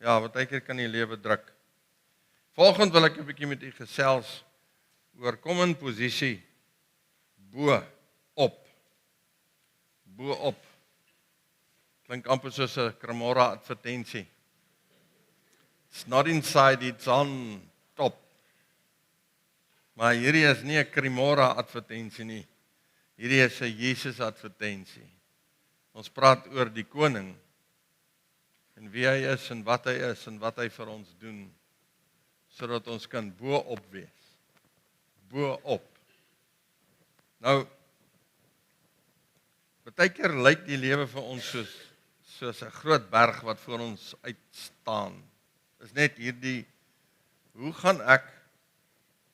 Ja, partykeer kan die lewe druk. Volgende wil ek 'n bietjie met u gesels oor kom in posisie bo op. Bo op. Klink amper soos 'n Cremora advertensie. It's not inside, it's on top. Maar hierdie is nie 'n Cremora advertensie nie. Hierdie is 'n Jesus advertensie. Ons praat oor die koning en wie hy is en wat hy vir ons doen, sodat ons kan bo op wees. Bo op. Nou, baie keer lyk die lewe vir ons soos 'n groot berg wat voor ons uitstaan. Is net hierdie, hoe gaan ek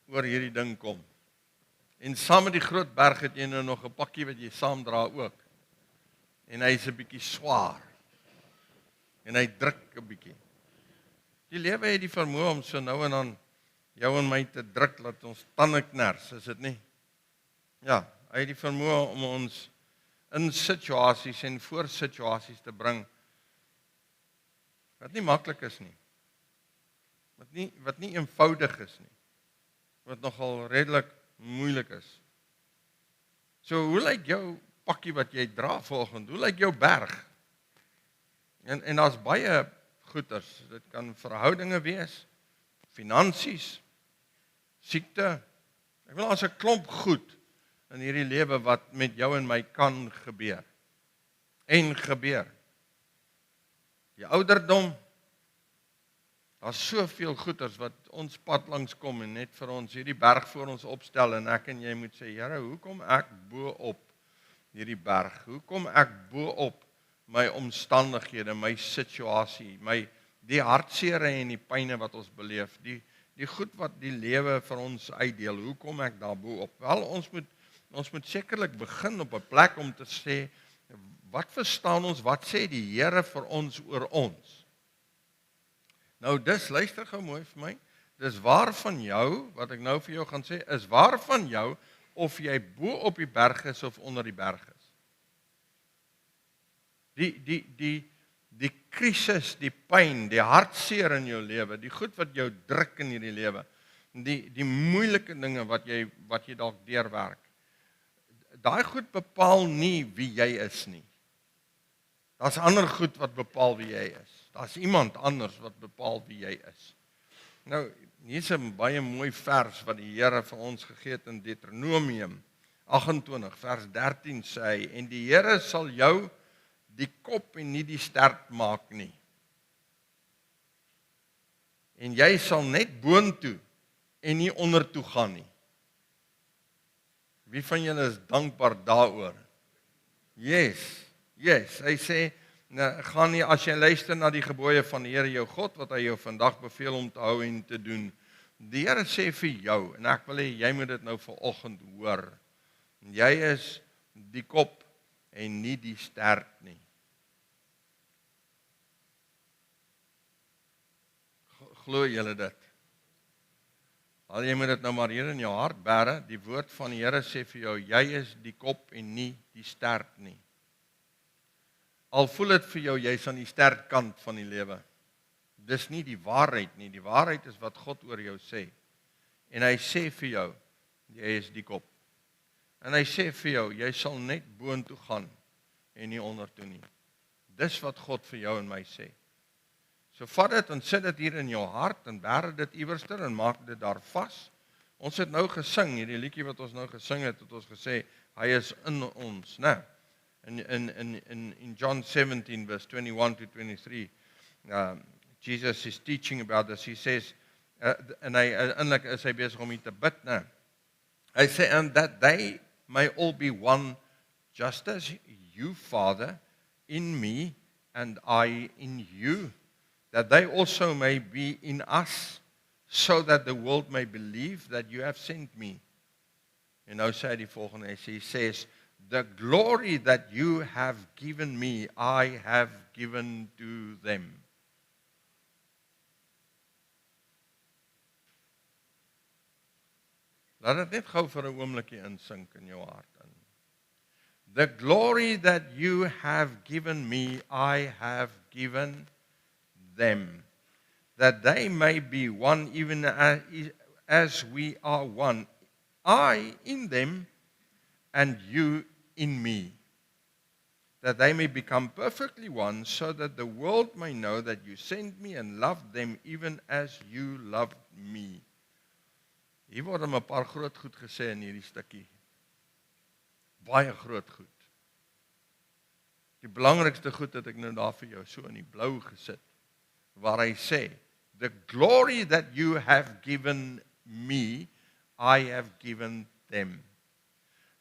oor hierdie ding kom? En saam met die groot berg het jy nou nog 'n pakkie wat jy saamdra ook. En hy is 'n bietjie swaar. En hy druk 'n bietjie. Die lewe het die vermoë om so nou en dan jou en my te druk dat ons tande kners, is dit nie? Ja, hy het die vermoë om ons in situasies en voor situasies te bring wat nie maklik is nie. Wat nie eenvoudig is nie. Wat nogal redelik moeilik is. So, hoe lyk jou pakkie wat jy dra vanoggend? Hoe lyk jou berg? En daar's baie goeters. Dit kan verhoudinge wees, finansies, siekte. Ek wil as 'n klomp goed in hierdie lewe wat met jou en my kan gebeur. En gebeur. Die ouderdom, daar's soveel goeters wat ons pad langs kom en net vir ons hierdie berg voor ons opstel en ek en jy moet sê, Here, hoekom ek bo op hierdie berg? Hoekom ek bo op my omstandighede, my situasie, die hartseer en die pyne wat ons beleef, die goed wat die lewe vir ons uitdeel, hoekom ek daar bo op? Wel, ons moet sekerlik begin op 'n plek om te sê, wat verstaan ons, wat sê die Here vir ons oor ons? Nou, luister gou mooi vir my, dis waar van jou, wat ek nou vir jou gaan sê, is waar van jou, of jy bo op die berg is of onder die berg is. Die krisis, die pyn, die hartseer in jou lewe, die goed wat jou druk in hierdie lewe, die moeilike dinge wat jy dalk deurwerk, daai goed bepaal nie wie jy is nie. Daar's ander goed wat bepaal wie jy is. Daar's iemand anders wat bepaal wie jy is. Nou, hier's 'n baie mooi vers wat die Here vir ons gegee het in Deuteronomium 28 vers 13 sê hy, en die Here sal jou die kop en nie die stert maak nie. En jy sal net boontoe en nie ondertoe gaan nie. Wie van julle is dankbaar daaroor? Yes, hy sê, gaan nie, as jy luister na die gebooie van die Here jou God, wat hy jou vandag beveel om te hou en te doen. Die Here sê vir jou, en ek wil hê jy moet dit nou vanoggend hoor, jy is die kop en nie die stert nie. Glo julle dit? Al jy moet dit nou maar hier in jou hart bære, die woord van die Here sê vir jou, jy is die kop en nie die stert nie. Al voel dit vir jou, jy is aan die sterk kant van die lewe. Dis nie die waarheid nie, die waarheid is wat God oor jou sê. En hy sê vir jou, jy is die kop. En hy sê vir jou, jy sal net boontoe gaan en nie ondertoe nie. Dis wat God vir jou en my sê. So vat dit en sit dit hier in jou hart en bære dit iewerster en maak dit daar vas. Ons het nou gesing, hierdie liedjie wat ons nou gesing het ons gesê, hy is in ons, né? In John 17 verse 21 to 23, Jesus is teaching about this. He says, en hy eintlik is hy besig om hier te bid, né? Hy sê, and that they may all be one, just as you, Father, in me and I in you, that they also may be in us, so that the world may believe that you have sent me. En nou sê hy die volgende, he says, the glory that you have given me, I have given to them. Laat dit net gou vir 'n oombliekie insink in jou hart in. The glory that you have given me, I have given them. that they may be one even as we are one, I in them and you in me, that they may become perfectly one, so that the world may know that you sent me and loved them even as you loved me. Hier word 'n paar groot goed gesê in hierdie stukkie. Baie groot goed. Die belangrikste goed het ek nou daar vir jou so in die blou gesit, waar hy sê, the glory that you have given me, I have given them.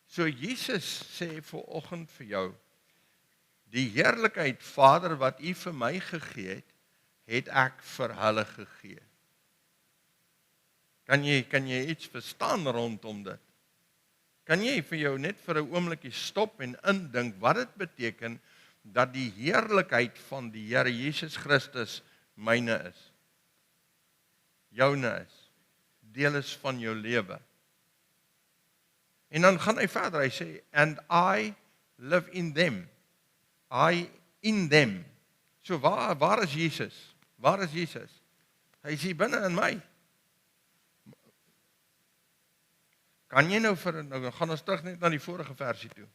So Jesus sê vanoggend vir jou, die heerlikheid Vader wat U vir my gegee het, het ek vir hulle gegee. Kan jy iets verstaan rondom dit? Kan jy vir jou net vir 'n oombliekie stop en indink wat dit beteken dat die heerlikheid van die Here Jesus Christus myne is? Joune is. Deel is van jou lewe. En dan gaan hy verder, hy sê, and I live in them. I in them. So waar is Jesus? Waar is Jesus? Hy is hier binne in my. Kan jy nou gaan ons terug net na die vorige versie toe.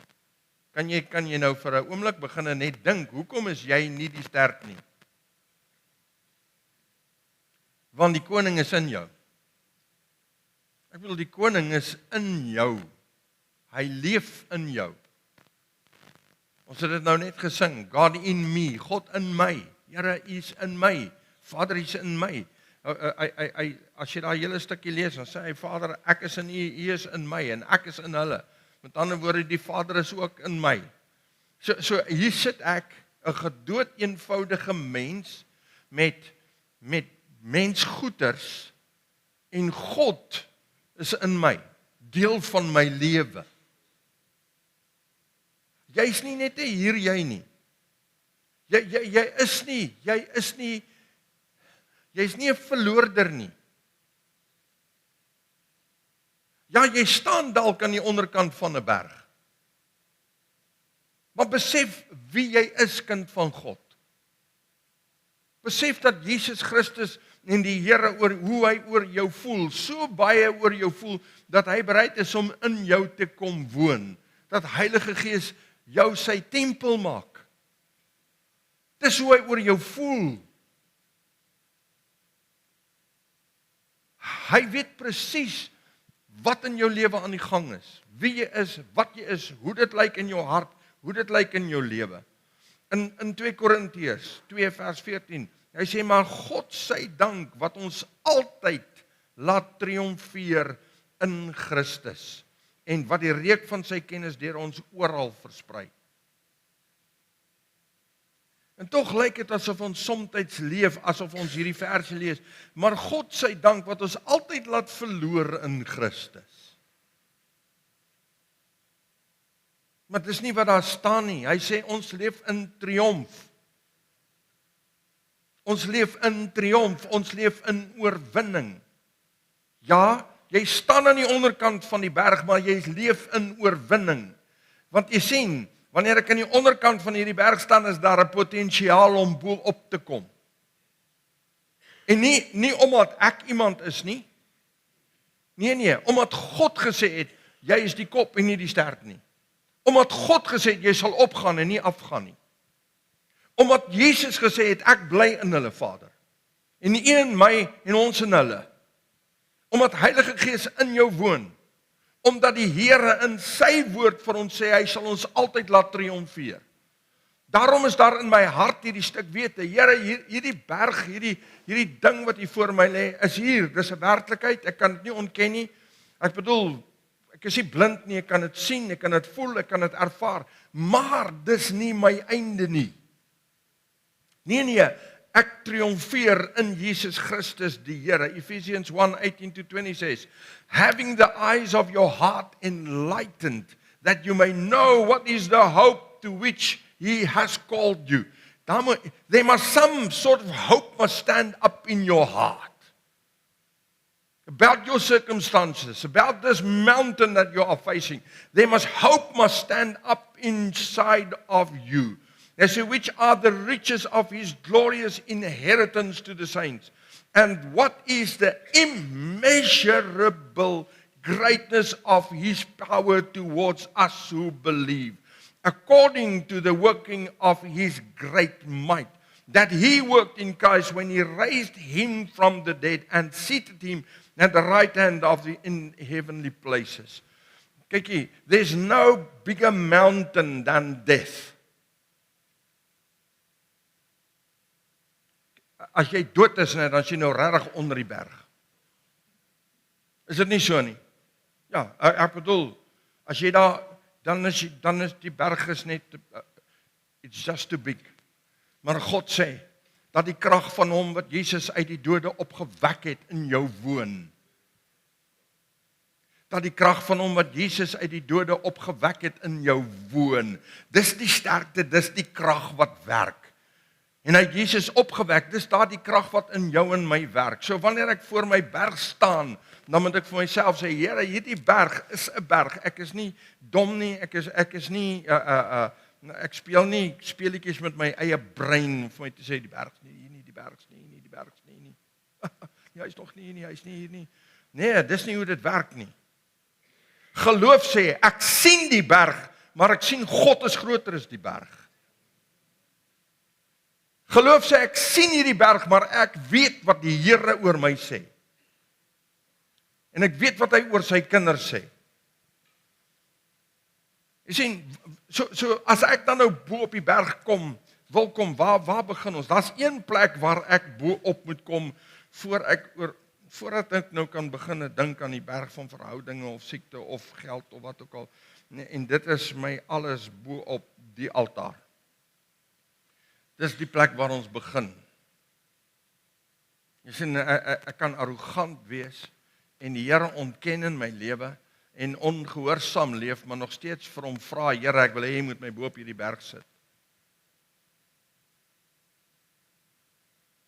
Kan jy nou vir 'n oomblik begin net dink, hoekom is jy nie die sterk nie? Want die koning is in jou. Ek bedoel, die koning is in jou. Hy leef in jou. Ons het dit nou net gesing, God in me, God in my. Here is in my. Vader is in my. As jy daai hele stukkie lees, dan sê hy, Vader, ek is in U, U is in my en ek is in hulle. Met ander woorde, die Vader is ook in my. So hier sit ek, 'n gedood eenvoudige mens met mensgoeders en God is in my, deel van my lewe. Jy's nie net 'n hier jy nie. Jy's nie 'n verloorder nie. Ja, jy staan dalk aan die onderkant van 'n berg. Maar besef wie jy is, kind van God. Besef dat Jesus Christus en die Here oor hoe hy oor jou voel, so baie oor jou voel, dat hy bereid is om in jou te kom woon. Dat Heilige Gees jou sy tempel maak. Dis hoe hy oor jou voel. Hy weet presies wat in jou lewe aan die gang is. Wie jy is, wat jy is, hoe dit lyk in jou hart, hoe dit lyk in jou lewe. In 2 Korintiërs 2 vers 14, hy sê, maar God sy dank wat ons altyd laat triomfeer in Christus en wat die reuk van sy kennis deur ons oral versprei. En tog lyk dit asof ons soms leef, asof ons hierdie verse lees, maar God sy dank wat ons altyd laat verloor in Christus. Maar dis nie wat daar staan nie. Hy sê ons leef in triomf. Ons leef in triomf, ons leef in oorwinning. Ja, jy staan aan die onderkant van die berg, maar jy leef in oorwinning. Want jy sien, wanneer ek aan die onderkant van hierdie berg staan, is daar 'n potensiaal om bo op te kom. En nie omdat ek iemand is nie. Nee, omdat God gesê het, jy is die kop en nie die stert nie. Omdat God gesê het, jy sal opgaan en nie afgaan nie. Omdat Jesus gesê het, ek bly in hulle, Vader. En die een in my en ons in hulle. Omdat Heilige Gees in jou woon. Omdat die Here in sy woord vir ons sê, hy sal ons altyd laat triomfeer. Daarom is daar in my hart hierdie stuk wete, Here, hierdie berg, hierdie ding wat hier voor my lê, is hier, dis 'n werklikheid, ek kan dit nie ontken nie. Ek bedoel, ek is nie blind nie, ek kan dit sien, ek kan dit voel, ek kan dit ervaar, maar dis nie my einde nie. Nee, ek triomfeer in Jesus Christus die Here. Ephesians 1:18-20 says, having the eyes of your heart enlightened, that you may know what is the hope to which He has called you. There must some sort of hope must stand up in your heart. About your circumstances, about this mountain that you are facing. Hope must stand up inside of you. They say, which are the riches of His glorious inheritance to the saints. And what is the immeasurable greatness of his power towards us who believe, according to the working of his great might, that he worked in Christ when he raised him from the dead and seated him at the right hand of the in heavenly places. Kykie, there's no bigger mountain than death. As jy dood is net, dan is jy nou regtig onder die berg. Is dit nie so nie? Ja, ek bedoel, as jy daar, dan is die berg is net, it's just too big. Maar God sê, dat die krag van hom wat Jesus uit die dode opgewek het in jou woon. Dat die krag van hom wat Jesus uit die dode opgewek het in jou woon. Dis die sterkte, dis die krag wat werk. En hy het Jesus opgewek, dis daar die krag wat in jou en my werk. So wanneer ek voor my berg staan, dan moet ek vir myself sê, Here, hierdie berg is 'n berg. Ek is nie dom nie, ek is nie ek speel nie speletjies met my eie brein om vir my te sê die berg is nie hier nie, die berg is nie hier nie, die berg is nie hier nie. Hy is nog nie hier nie, hy is nie hier nie. Nee, dis nie hoe dit werk nie. Geloof sê, ek sien die berg, maar ek sien God is groter as die berg. Geloof sê, ek sien hierdie berg, maar ek weet wat die Here oor my sê. En ek weet wat hy oor sy kinders sê. Jy sien, so as ek dan nou bo op die berg wil kom, waar begin ons? Daar's een plek waar ek bo op moet kom, voordat ek nou kan begin dink aan die berg van verhoudinge, of siekte, of geld, of wat ook al. Nee, en dit is my alles bo op die altaar. Dis die plek waar ons begin. Jy sien, ek kan arrogant wees, en die Here ontken in my lewe, en ongehoorsaam leef, maar nog steeds vir hom vra, Here, ek wil hê jy moet my bo op hierdie berg sit.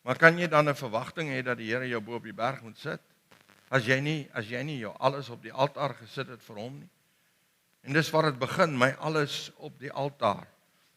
Maar kan jy dan 'n verwagting hê dat die Here jou bo op die berg moet sit? As jy nie jou alles op die altaar gesit het vir hom nie. En dis waar dit begin, my alles op die altaar.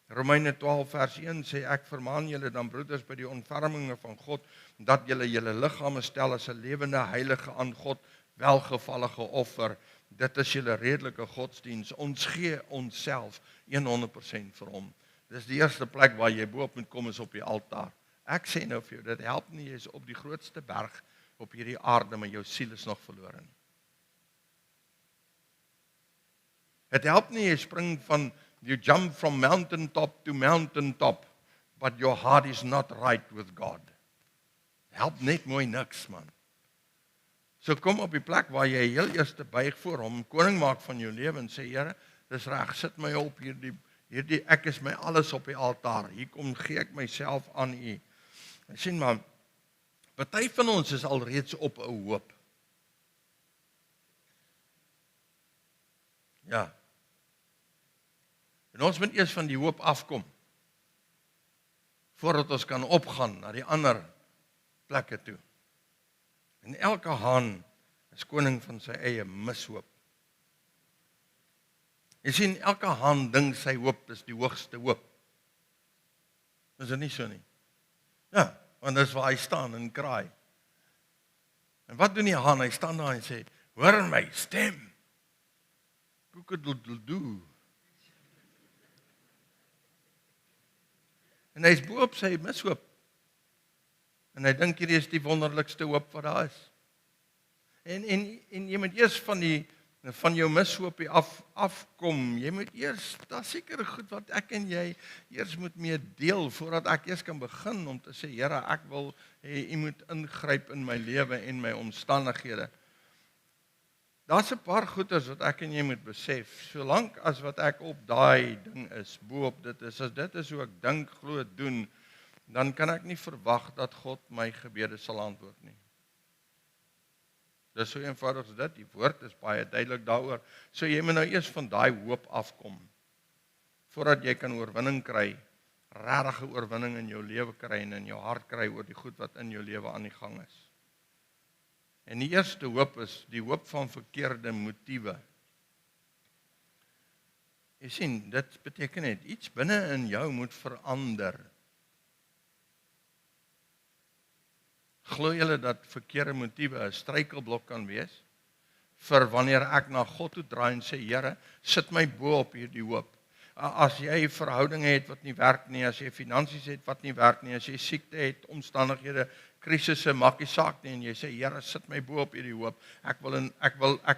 Romeine 12 vers 1 sê, ek vermaan julle dan broeders by die ontferminge van God, dat julle liggame stel as 'n lewende heilige aan God, welgevallige offer. Dit is julle redelike godsdiens. Ons gee onsself 100% vir hom. Dis die eerste plek waar jy bo op moet kom, is op die altaar. Ek sê nou vir jou, dit help nie, jy is op die grootste berg op hierdie aarde, maar jou siel is nog verlore nie. Het help nie, jy spring van, you jump from mountain top to mountain top, but your heart is not right with God. Help net mooi niks, man. So kom op die plek waar jy heel eers buig voor hom, koning maak van jou lewe en sê, Here, dis reg, sit my op hierdie, ek is my alles op die altaar, hier kom gee ek myself aan U. En sien maar, party van ons is alreeds op 'n hoop. Ja. En ons moet eers van die hoop afkom, voordat ons kan opgaan na die ander plekke toe. En elke haan is koning van sy eie mishoop. Jy sien, elke haan dink sy hoop is die hoogste hoop. Is dit nie so nie? Ja, want dis waar hy staan en kraai. En wat doen die haan? Hy staan daar en sê, hoor my stem. Koekedoedeldoe. En hy is bo op sy mishoop. En hy dink hierdie is die wonderlikste hoop wat daar is. En jy moet eers van jou mishoopie afkom. Jy moet eers, daar seker goed wat ek en jy eers moet mee deel, voordat ek eers kan begin om te sê, Here, ek wil hê U moet ingryp in my lewe en my omstandighede. Daar's 'n paar goeders wat ek en jy moet besef, solank as wat ek op daai ding is, bo op dit is, as dit is hoe ek dink, glo, doen, dan kan ek nie verwag dat God my gebede sal antwoord nie. Dis so eenvoudig as dit, die woord is baie duidelik daaroor. So jy moet nou eers van daai hoop afkom, voordat jy kan oorwinning kry, regte oorwinning in jou lewe kry en in jou hart kry oor die goed wat in jou lewe aan die gang is. En die eerste hoop is die hoop van verkeerde motiewe. Jy sien, dit beteken net, iets binne in jou moet verander. Glo julle dat verkeerde motiewe 'n struikelblok kan wees vir wanneer ek na God toe draai en sê, Here, sit my bo op hierdie hoop. As jy verhoudinge het wat nie werk nie, as jy finansies het wat nie werk nie, as jy siekte het, omstandighede, krisisse, maak nie saak nie en jy sê, Here, sit my bo op hierdie hoop. Ek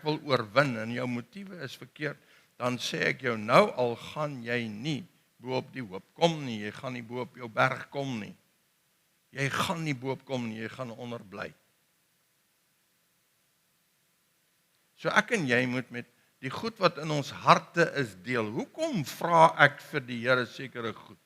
wil oorwin en jou motiewe is verkeerd, dan sê ek jou nou al gaan jy nie bo op die hoop kom nie, jy gaan nie bo op jou berg kom nie. Jy gaan nie bo op kom nie, jy gaan onder bly. So ek en jy moet met die goed wat in ons harte is deel. Hoekom vra ek vir die Here sekere goed?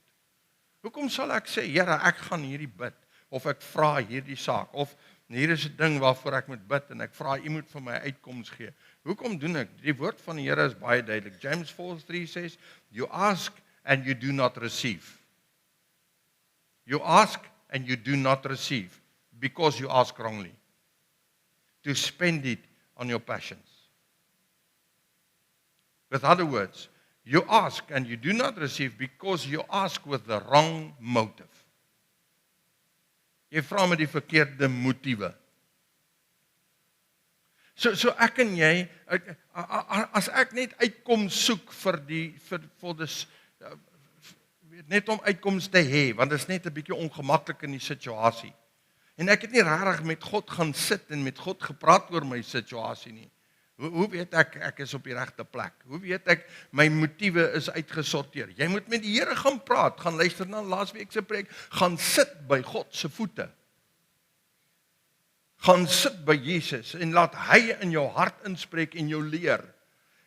Hoekom sal ek sê, Here, ek gaan hierdie bid, of ek vra hierdie saak, of hier is 'n ding waarvoor ek moet bid, en ek vra, U moet vir my uitkoms gee. Hoekom doen ek? Die woord van die Here is baie duidelik. James 4:3 says, you ask and you do not receive. You ask and you do not receive, because you ask wrongly. To spend it on your passions. With other words, you ask and you do not receive because you ask with the wrong motive. Jy vra met die verkeerde motiewe. So ek en jy, as ek net uitkom soek net om uitkoms te hê, want dit is net 'n bietjie ongemaklik in die situasie. En ek het nie regtig met God gaan sit en met God gepraat oor my situasie nie. Hoe weet ek is op die regte plek? Hoe weet ek my motiewe is uitgesorteer? Jy moet met die Here gaan praat, gaan luister na laasweek se preek, gaan sit by God se voete. Gaan sit by Jesus en laat hy in jou hart inspreek en jou leer.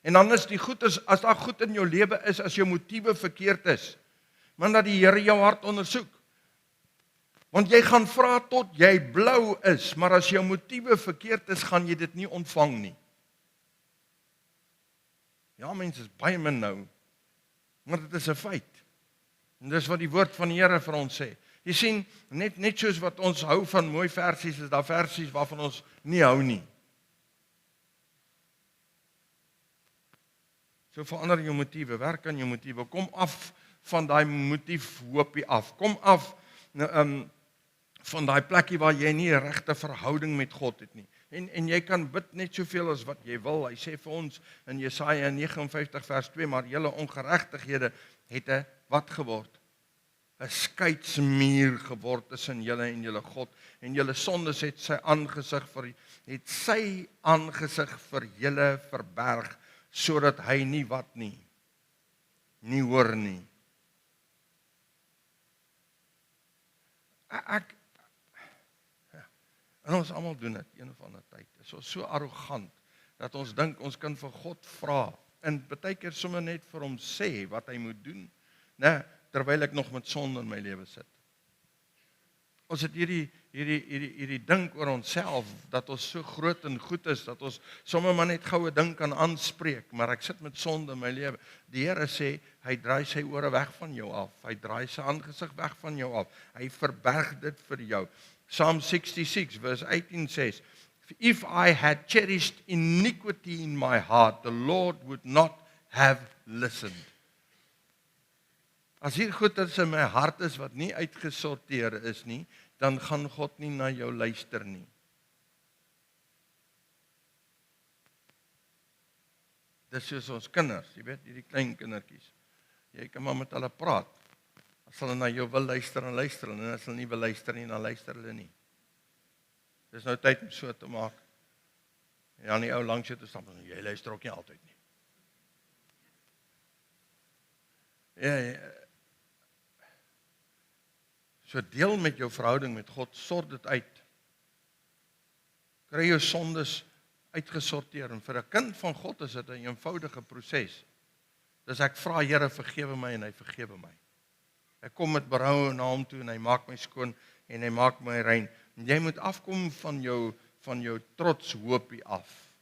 En dan is die goed as daar goed in jou lewe is, as jou motiewe verkeerd is, maar dat die Here jou hart ondersoek. Want jy gaan vra tot jy blou is, maar as jou motiewe verkeerd is, gaan jy dit nie ontvang nie. Ja, mense is baie min nou, maar dit is 'n feit. En dis wat die woord van die Here vir ons sê. Jy sien, net soos wat ons hou van mooi versies, is daar versies waarvan ons nie hou nie. So verander jou motiewe, werk aan jou motiewe, kom af van daai motief hoopie af, kom af van daai plekkie waar jy nie 'n regte verhouding met God het nie. En jy kan bid net soveel as wat jy wil. Hy sê vir ons in Jesaja 59 vers 2, maar julle ongeregtighede het 'n wat geword? 'n skeidsmuur geword tussen julle en julle God, en julle sondes het sy aangesig vir julle verberg, sodat hy nie wat nie hoor nie. En ons almal doen dit een of ander tyd. Is ons so arrogant dat ons dink ons kan vir God vra en baie keer sommer net vir hom sê wat hy moet doen, terwyl ek nog met sonde in my lewe sit. Ons het hierdie dink oor onsself dat ons so groot en goed is dat ons sommer maar net goue ding kan aanspreek, maar ek sit met sonde in my lewe. Die Here sê hy draai sy ore weg van jou af. Hy draai sy aangesig weg van jou af. Hy verberg dit vir jou. Psalm 66 verse 18 says, if I had cherished iniquity in my heart, the Lord would not have listened. As hier goeders in my hart is wat nie uitgesorteer is nie, dan gaan God nie na jou luister nie. Dis soos ons kinders, jy weet, hierdie klein kindertjies. Jy kan maar met hulle praat. As hulle na jou wil luister, en as hulle nie wil luister nie, dan luister hulle nie. Dis nou tyd om so te maak. En dan die ou langs jou te stamp, jy luister ook nie altyd nie. Ja. So deel met jou verhouding met God, sort dit uit. Kry jou sondes uitgesorteer, en vir 'n kind van God is dit 'n eenvoudige proses. Dis ek vra Here vergewe my en hy vergewe my. Ek kom met berou na hom toe en hy maak my skoon en hy maak my rein. En jy moet afkom van jou trots hoopie af.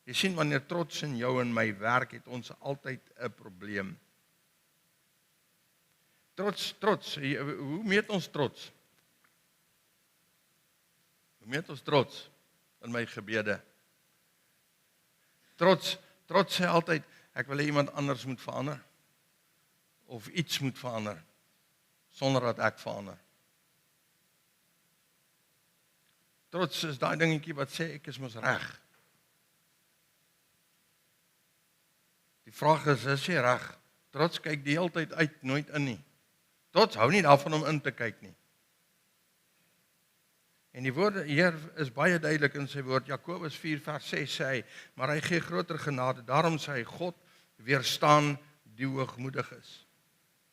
Jy sien, wanneer trots in jou en my werk, het ons altyd 'n probleem. Trots, hoe meet ons trots? Hoe meet ons trots in my gebede? Trots sê altyd, ek wil hê iemand anders moet verander, of iets moet verander, sonder dat ek verander. Trots is daai dingetjie wat sê ek is mos reg. Die vraag is jy reg? Trots kyk die hele tyd uit, nooit in nie. Trots hou nie daarvan om in te kyk nie. En die woord Heer is baie duidelik in sy woord. Jakobus 4 vers 6 sê hy, maar hy gee groter genade. Daarom sê hy, God weerstaan die hoogmoedig is.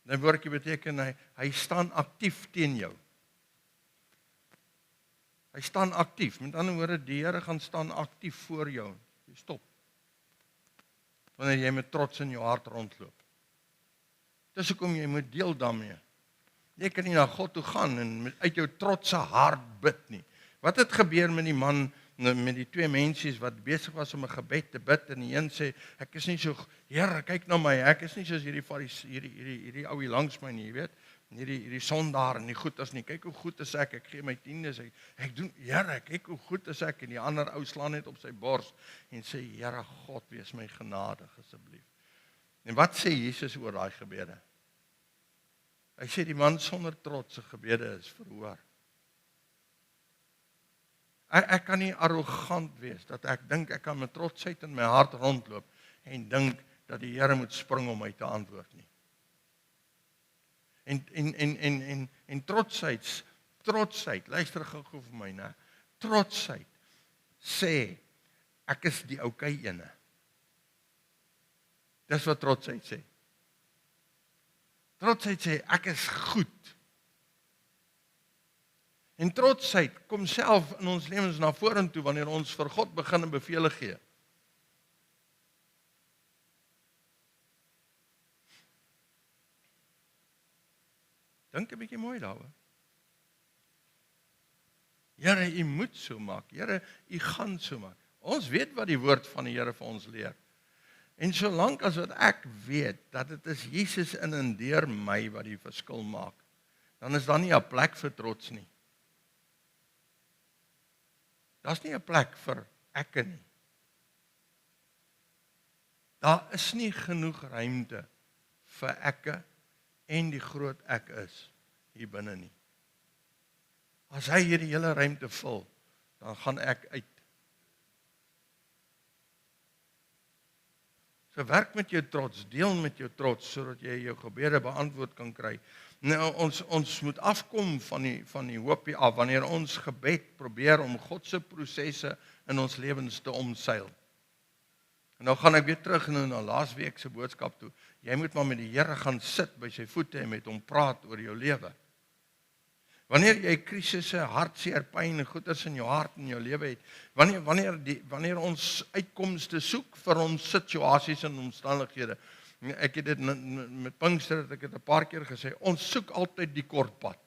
Die woordjie beteken hy staan aktief teen jou. Hy staan aktief. Met ander woorde, die Here gaan staan aktief voor jou. Jy stop. Wanneer jy met trots in jou hart rondloop. Dis hoekom jy moet deel daarmee. Jy kan nie na God toe gaan en uit jou trotse hart bid nie. Wat het gebeur met die man, met die twee mensies wat besig was om 'n gebed te bid en die een sê, ek is nie so, Here, kyk na my, ek is nie soos hierdie ou hier langs my nie, jy weet, hierdie sondaar en die goed as nie, kyk hoe goed is ek gee my tiendes, ek doen, Here, kyk hoe goed is ek, en die ander ou slaan net op sy bors en sê, Here God, wees my genadig asseblief. En wat sê Jesus oor daai gebede? Hy sê die man sonder trots se gebede is verhoor. Ek kan nie arrogant wees dat ek dink ek kan met trotsheid in my hart rondloop en dink dat die Here moet spring om my te antwoord nie. En trotsheid, luister gou vir my, né? Trotsheid sê ek is die oukei ene. Dis wat trotsheid sê. Trotsheid sê ek is goed. En trotsheid kom self in ons lewens na vorentoe wanneer ons vir God begin 'n bevele gee. Dink 'n bietjie mooi daaroor. Here, U moet so maak. Here, U gaan so maak. Ons weet wat die woord van die Here vir ons leer. En solank as wat ek weet dat dit is Jesus in en deur my wat die verskil maak, dan is daar nie 'n plek vir trots nie. Daar's nie 'n plek vir ekke nie. Daar is nie genoeg ruimte vir ekke en die groot ek is hier binne nie. As hy hierdie hele ruimte vul, dan gaan ek uit. So werk met jou trots, deel met jou trots, sodat jy jou gebede beantwoord kan kry. Nou, ons moet afkom van die hoopie af, wanneer ons gebed probeer om God se prosesse in ons lewens te omseil. En nou gaan ek weer terug na laasweek se boodskap toe. Jy moet maar met die Here gaan sit by sy voete en met hom praat oor jou lewe. Wanneer jy krisisse, hartseer, pyn en goeters in jou hart en jou lewe het, wanneer ons uitkomste soek vir ons situasies en omstandighede. Ek het dit met Pinkster het ek dit 'n paar keer gesê, ons soek altyd die kort pad.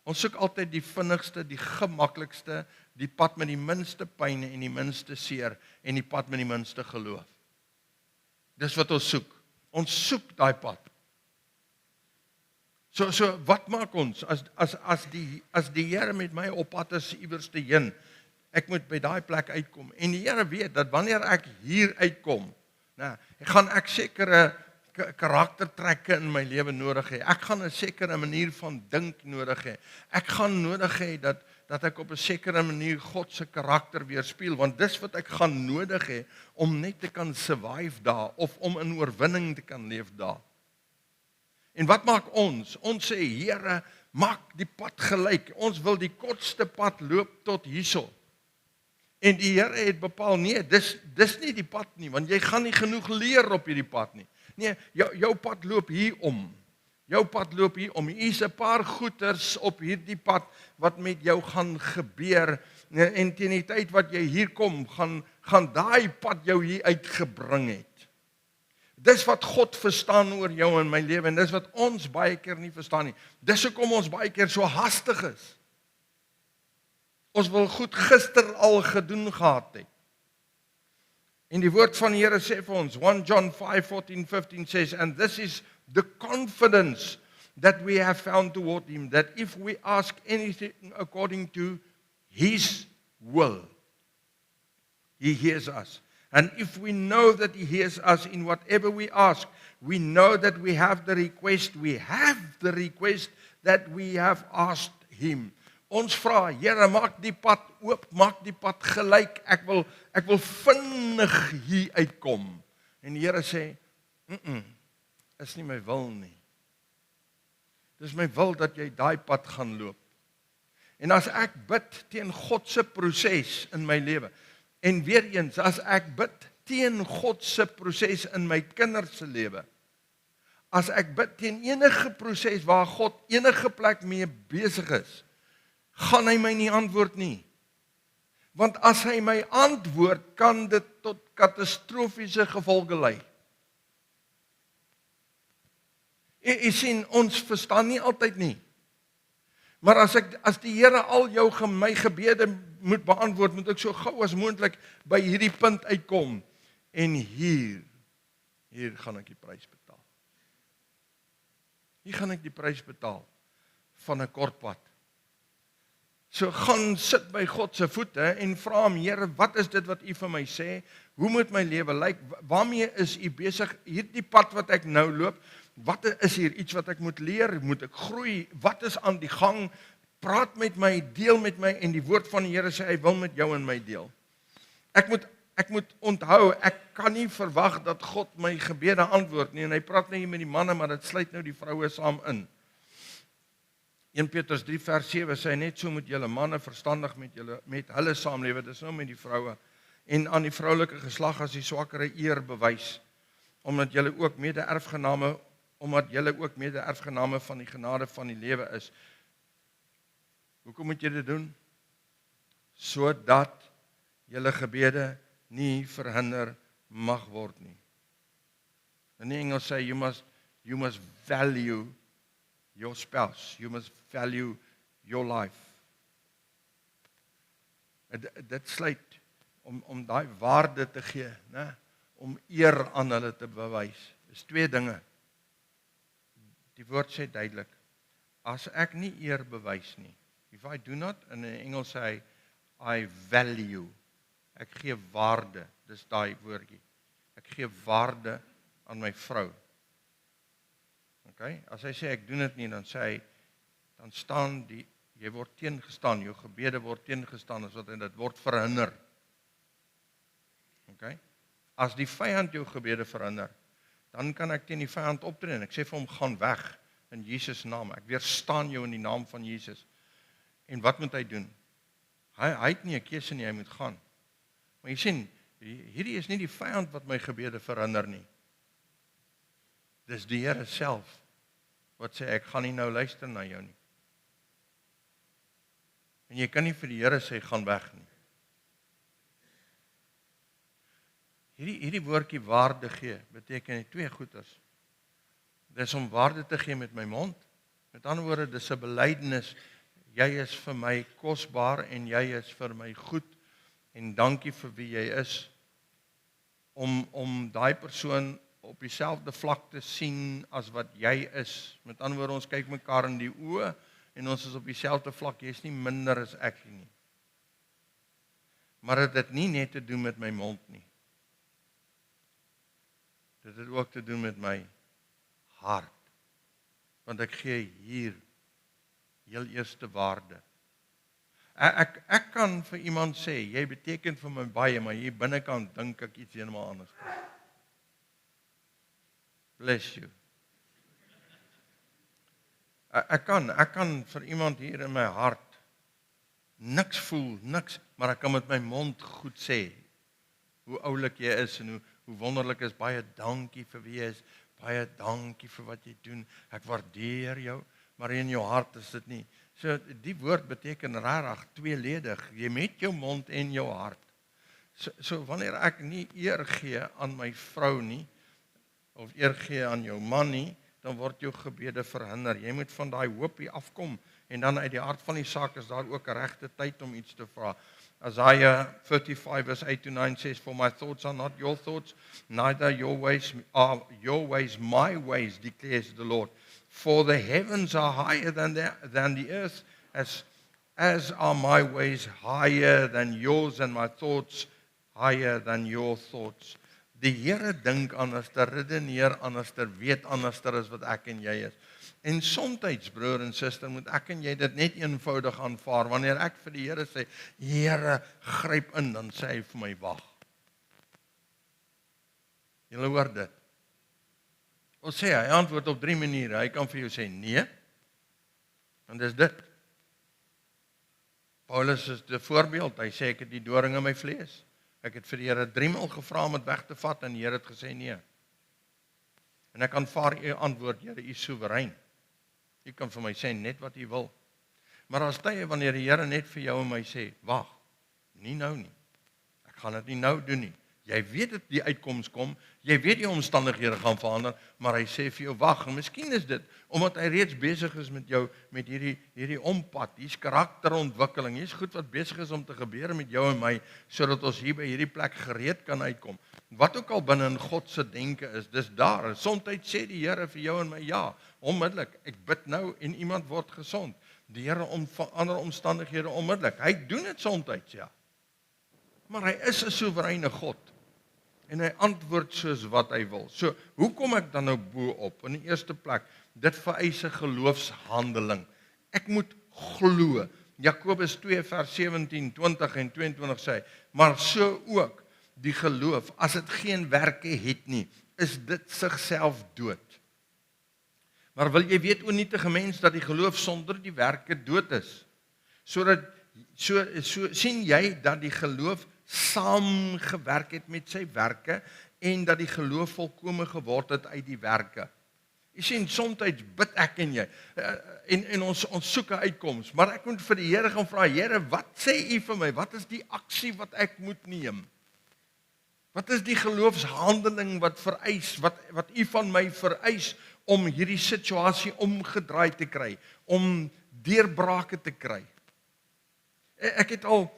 Ons soek altyd die vinnigste, die gemaklikste, die pad met die minste pyn en die minste seer en die pad met die minste geloof. Dis wat ons soek. Ons soek daai pad. So wat maak ons as die Here met my op pad is iewers te heen? Ek moet by daai plek uitkom. En die Here weet dat wanneer ek hier uitkom, gaan ek sekere karaktertrekke in my lewe nodig hê. Ek gaan 'n sekere manier van dink nodig hê. Ek gaan nodig hê dat ek op 'n sekere manier God se karakter weerspieël, want dis wat ek gaan nodig hê om net te kan survive daar of om in oorwinning te kan leef daar. En wat maak ons? Ons sê, Here, maak die pad gelyk. Ons wil die kortste pad loop tot hierso. En die Here het bepaal, nee, dis nie die pad nie, want jy gaan nie genoeg leer op hierdie pad nie. Nee, jou pad loop hier om. Jou pad loop hier om. Hier is 'n paar goeters op hierdie pad wat met jou gaan gebeur. En teen die tyd wat jy hier kom, gaan daai pad jou hier uitgebring het. Dis wat God verstaan oor jou en my lewe, en dis wat ons baie keer nie verstaan nie. Dis hoekom ons baie keer so haastig is. Ons wil goed gister al gedoen gehad het. En die woord van die Here sê vir ons, 1 John 5:14-15 says, and this is the confidence that we have found toward him, that if we ask anything according to his will, he hears us. And if we know that he hears us in whatever we ask, we know that we have the request that we have asked him. Ons vra, Here, maak die pad oop, maak die pad gelyk. Ek wil vinnig hier uitkom. En die Here sê, is nie my wil nie. Dis my wil dat jy daai pad gaan loop. En as ek bid teen God se proses in my lewe, en weer eens, as ek bid teen God se proses in my kinders se lewe, as ek bid teen enige proses waar God enige plek mee besig is, gaan hy my nie antwoord nie. Want as hy my antwoord, kan dit tot katastrofiese gevolge lei. Jy sien, ons verstaan nie altyd nie. Maar as die Here al my gebede moet beantwoord, moet ek so gou as moontlik by hierdie punt uitkom. En hier gaan ek die prys betaal. Hier gaan ek die prys betaal van 'n kort pad. So gaan sit by God se voete en vra hom, Here, wat is dit wat U vir my sê? Hoe moet my lewe lyk? Waarmee is U besig? Hierdie pad wat ek nou loop, wat is hier iets wat ek moet leer? Moet ek groei? Wat is aan die gang? Praat met my, deel met my, en die woord van die Here sê, hy wil met jou en my deel. Ek moet onthou, ek kan nie verwag dat God my gebede antwoord nie, en hy praat nie met die manne, maar dit sluit nou die vroue saam in. 1 Petrus 3 vers 7 sê, net so moet julle manne verstandig met hulle saamlewe, dis nou met die vroue, en aan die vroulike geslag as die swakkere eer bewys, omdat julle ook mede-erfgename van die genade van die lewe is. Hoekom moet jy dit doen? Sodat julle gebede nie verhinder mag word nie. In die Engels sê, you must value your spouse. You must value your life. Dit sluit om daai waarde te gee, né? Om eer aan hulle te bewys. Dis twee dinge. Die woord sê duidelik, as ek nie eer bewys nie, if I do not, in Engels sê hy, I value, ek gee waarde, dis daai woordjie, ek gee waarde aan my vrou. Okay? As hy sê ek doen dit nie, dan sê hy, dan staan jy word teengestaan, jou gebede word teengestaan, en dit word verhinder. Okay? As die vyand jou gebede verhinder, dan kan ek teen die vyand optree en ek sê vir hom, gaan weg in Jesus naam. Ek weerstaan jou in die naam van Jesus. En wat moet hy doen? Hy het nie 'n keuse nie, hy moet gaan. Maar jy sien, hierdie is nie die vyand wat my gebede verhinder nie. Dis die Here self wat sê, ek gaan nie nou luister na jou nie. En jy kan nie vir die Here sê, gaan weg nie. Hierdie woordjie waarde gee, beteken twee goeders. Dis om waarde te gee met my mond. Met ander woorde, dis 'n belydenis. Jy is vir my kosbaar en jy is vir my goed. En dankie vir wie jy is. Om daai persoon op dieselfde vlak te sien as wat jy is. Met ander woorde, ons kyk mekaar in die oë en ons is op dieselfde vlak. Jy is nie minder as ek nie. Maar dit het nie net te doen met my mond nie. Dit het ook te doen met my hart. Want ek gee hier heel eerste waarde. Ek kan vir iemand sê, jy beteken vir my baie, maar hier binnekant dink ek iets heeltemal anders. Bless you. Ek kan vir iemand hier in my hart niks voel, niks, maar ek kan met my mond goed sê hoe oulik jy is en hoe wonderlik is, baie dankie vir wie jy is, baie dankie vir wat jy doen, ek waardeer jou, maar in jou hart is dit nie. So die woord beteken regtig tweeledig, jy met jou mond en jou hart. So wanneer ek nie eer gee aan my vrou nie, of eer gee aan jou man nie, dan word jou gebede verhinder. Jy moet van daai hoopie afkom, en dan uit die hart van die saak is daar ook 'n regte tyd om iets te vra. Isaiah 45 verse 8-9 says, for my thoughts are not your thoughts, neither your ways are your ways my ways, declares the Lord. For the heavens are higher than the earth, as are my ways higher than yours, and my thoughts higher than your thoughts. Die Here dink anderster, redeneer anderster, weet anderster as wat ek en jy is. En somtyds, broer en suster, moet ek en jy dit net eenvoudig aanvaar. Wanneer ek vir die Here sê, Here, gryp in, dan sê hy vir my, wag. Julle hoor dit. Ons sê, hy antwoord op 3 maniere. Hy kan vir jou sê, nee, en dis dit. Paulus is 'n voorbeeld, hy sê, ek het die doring in my vlees. Ek het vir die Here 3 maal gevra om dit weg te vat, en die Here het gesê, nee. En ek aanvaar u antwoord, Here, u is soewerein. U kan vir my sê net wat u wil. Maar daar is tye wanneer die Here net vir jou en my sê, wag, nie nou nie. Ek gaan dit nie nou doen nie. Jy weet dat die uitkoms kom, jy weet die omstandighede gaan verander, maar hy sê vir jou, wag, en miskien is dit, omdat hy reeds besig is met jou, met hierdie ompad, hier's karakterontwikkeling, hier's goed wat besig is om te gebeur met jou en my, sodat ons hier by hierdie plek gereed kan uitkom. Wat ook al binne in God se denke is, dis daar, soms sê die Here vir jou en my, ja, onmiddellik, ek bid nou en iemand word gesond, die Here verander omstandighede onmiddellik, hy doen dit soms, ja, maar hy is 'n soewereine God, en hy antwoord soos wat hy wil. So, hoe kom ek dan nou bo op? In die eerste plek, dit vereis 'n geloofshandeling. Ek moet glo. Jakobus 2 vers 17, 20 en 22 sê, maar so ook die geloof, as dit geen werke het nie, is dit sigself dood. Maar wil jy weet, o nietige mens, dat die geloof sonder die werke dood is? So sien jy dat die geloof saamgewerk het met sy werke en dat die geloof volkome geword het uit die werke. Jy sien, soms bid ek en jy en ons soek 'n uitkoms, maar ek moet vir die Here gaan vra, Here, wat sê u vir my? Wat is die aksie wat ek moet neem? Wat is die geloofshandeling wat vereis, wat u van my vereis om hierdie situasie omgedraai te kry, om deurbrake te kry? Ek het al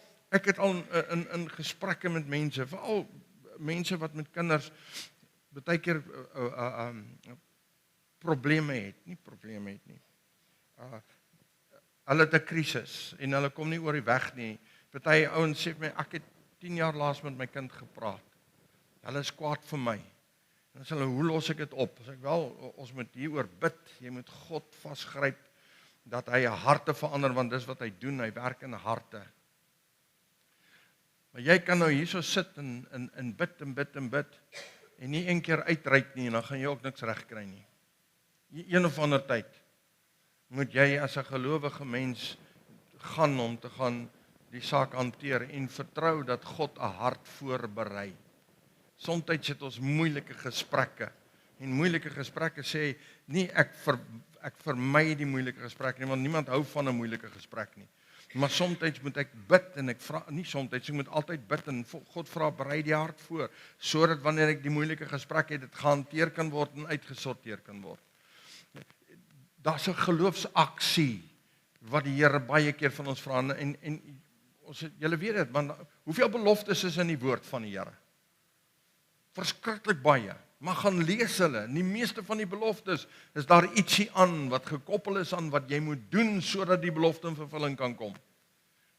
in gesprekke met mense, veral mense wat met kinders baie keer probleme het nie. Hulle het 'n krisis en hulle kom nie oor die weg nie. Party ouens sê vir my, ek het 10 jaar laas met my kind gepraat. Hulle is kwaad vir my. En dan sê hulle, hoe los ek dit op? As ek wel, ons moet hieroor bid. Jy moet God vasgryp dat hy 'n harte verander, want dis wat hy doen, hy werk in harte. Maar jy kan nou hierso sit en bid en nie een keer uitreik nie, en dan gaan jy ook niks reg kry nie. Een of ander tyd moet jy as 'n gelowige mens gaan om te gaan die saak hanteer en vertrou dat God 'n hart voorberei. Soms het ons moeilike gesprekke, en moeilike gesprekke sê nie ek vermy die moeilike gesprek nie, want niemand hou van 'n moeilike gesprek nie. Maar soms moet ek bid en ek vra, nie soms, ek moet altyd bid en God vra, berei die hart voor, sodat wanneer ek die moeilike gesprek het, dit gehanteer kan word en uitgesorteer kan word. Daar's 'n geloofsaksie wat die Here baie keer van ons vra, en ons, julle weet dit, maar hoeveel beloftes is in die woord van die Here? Verskriklik baie. Maar gaan lees hulle. Die meeste van die beloftes is daar ietsie aan wat gekoppel is aan wat jy moet doen sodat die belofte in vervulling kan kom.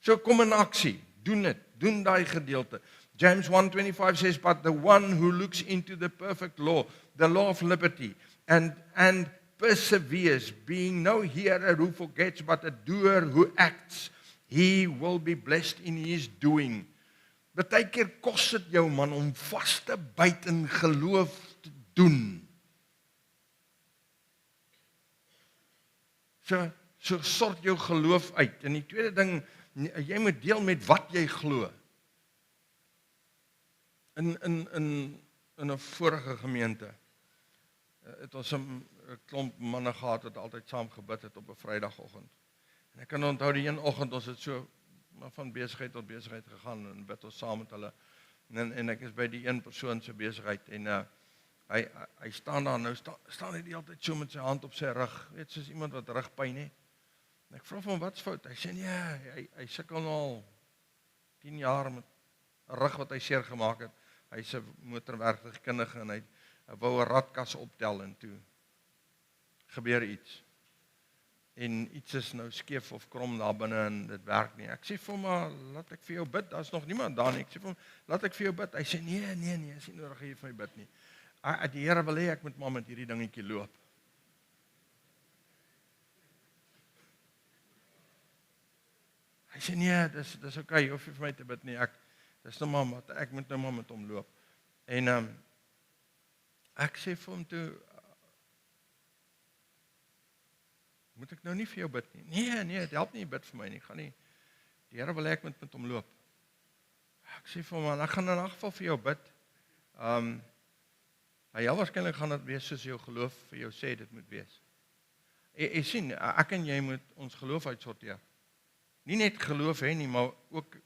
So kom in aksie, doen dit, doen daai gedeelte. James 1:25 says, but the one who looks into the perfect law, the law of liberty, and perseveres, being no hearer who forgets, but a doer who acts, he will be blessed in his doing. Baie keer kos dit jou, man, om vas te byt in geloof te doen. So sort jou geloof uit. En die tweede ding, jy moet deel met wat jy glo. In 'n vorige gemeente het ons 'n klomp manne gehad wat altyd saam gebid het op 'n Vrydagoggend. En ek kan onthou die een oggend, ons het so maar van besigheid tot besigheid gegaan en bid ons saam met hulle. En ek is by die een persoon se besigheid en hy staan daar nou, staan hy die hele tyd so met sy hand op sy rug, weet soos iemand wat rugpyn het. En ek vra van wat's fout? Hy sê nee, hy sukkel nou al 10 jaar met 'n rug wat hy seer gemaak het. Hy's 'n motorwerktuigkundige en hy wou 'n radkas optel en toe gebeur iets. en iets is nou skeef of krom daar binne en dit werk nie. Ek sê vir hom, maar laat ek vir jou bid, daar's nog niemand daar nie. Ek sê vir hom, laat ek vir jou bid. Hy sê, nee, is nie nodig jy vir my bid nie. Die Here wil hê ek moet maar met hierdie dingetjie loop. Hy sê, nee, dis okay, jy hoef nie vir my te bid nie, ek moet nou maar met hom loop. En ek sê vir hom toe, moet ek nou nie vir jou bid nie? Nee, het help nie, jy bid vir my nie, gaan nie. Die Here wil hê ek moet met hom loop. Ek sê vir hom, ek gaan in 'n geval vir jou bid. Heel waarskynlik gaan dit wees soos jou geloof vir jou sê dit moet wees. Jy sien, ek en jy moet ons geloof uitsorteer. Nie net geloof hê nie, maar ook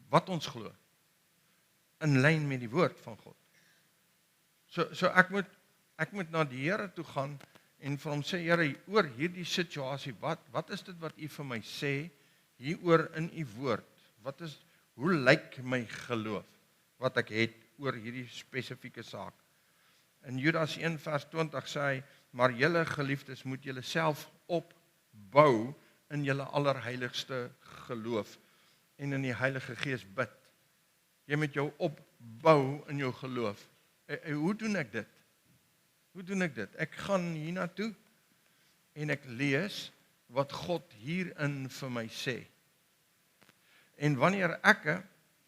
wat ons glo. In lyn met die woord van God. So ek moet na die Here toe gaan en vir hom sê, Here, oor hierdie situasie, wat is dit wat u vir my sê hieroor in u woord? Hoe lyk my geloof wat ek het oor hierdie spesifieke saak? In Judas 1 vers 20 sê hy, maar julle geliefdes moet julle self opbou in julle allerheiligste geloof en in die Heilige Gees bid. Jy moet jou opbou in jou geloof. Hoe doen ek dit? Ek gaan hiernatoe en ek lees wat God hierin vir my sê. En wanneer ek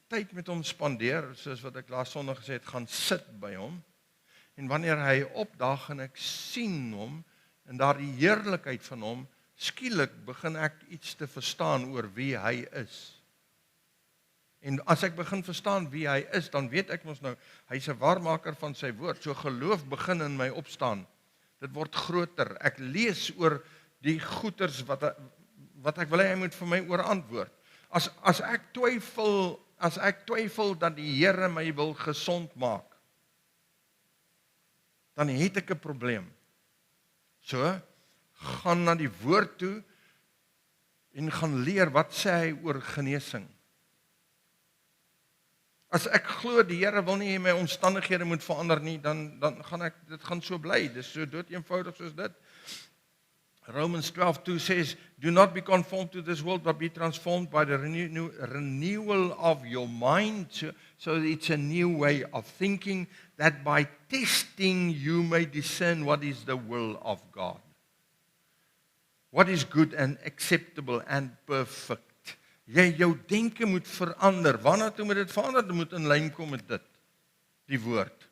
tyd met hom spandeer, soos wat ek laas Sondag gesê het, gaan sit by hom, en wanneer hy opdaag en ek sien hom, en daar die heerlikheid van hom, skielik begin ek iets te verstaan oor wie hy is. En as ek begin verstaan wie hy is, dan weet ek mos nou, hy's 'n waarmaker van sy woord. So geloof begin in my opstaan. Dit word groter. Ek lees oor die goeters wat ek wil hê hy moet vir my oor antwoord. As ek twyfel dat die Here my wil gesond maak, dan het ek 'n probleem. So, gaan na die woord toe en gaan leer wat sê hy oor genesing. As ek glo die Here wil nie hê my omstandighede moet verander nie, dan gaan dit gaan so bly. Dis so dood eenvoudig soos dit. Romans 12:2 says, do not be conformed to this world, but be transformed by the renewal of your mind. So it's a new way of thinking, that by testing you may discern what is the will of God. What is good and acceptable and perfect. Jou denke moet verander. Waarna toe moet dit verander? Dit moet in lyn kom met dit. Die woord.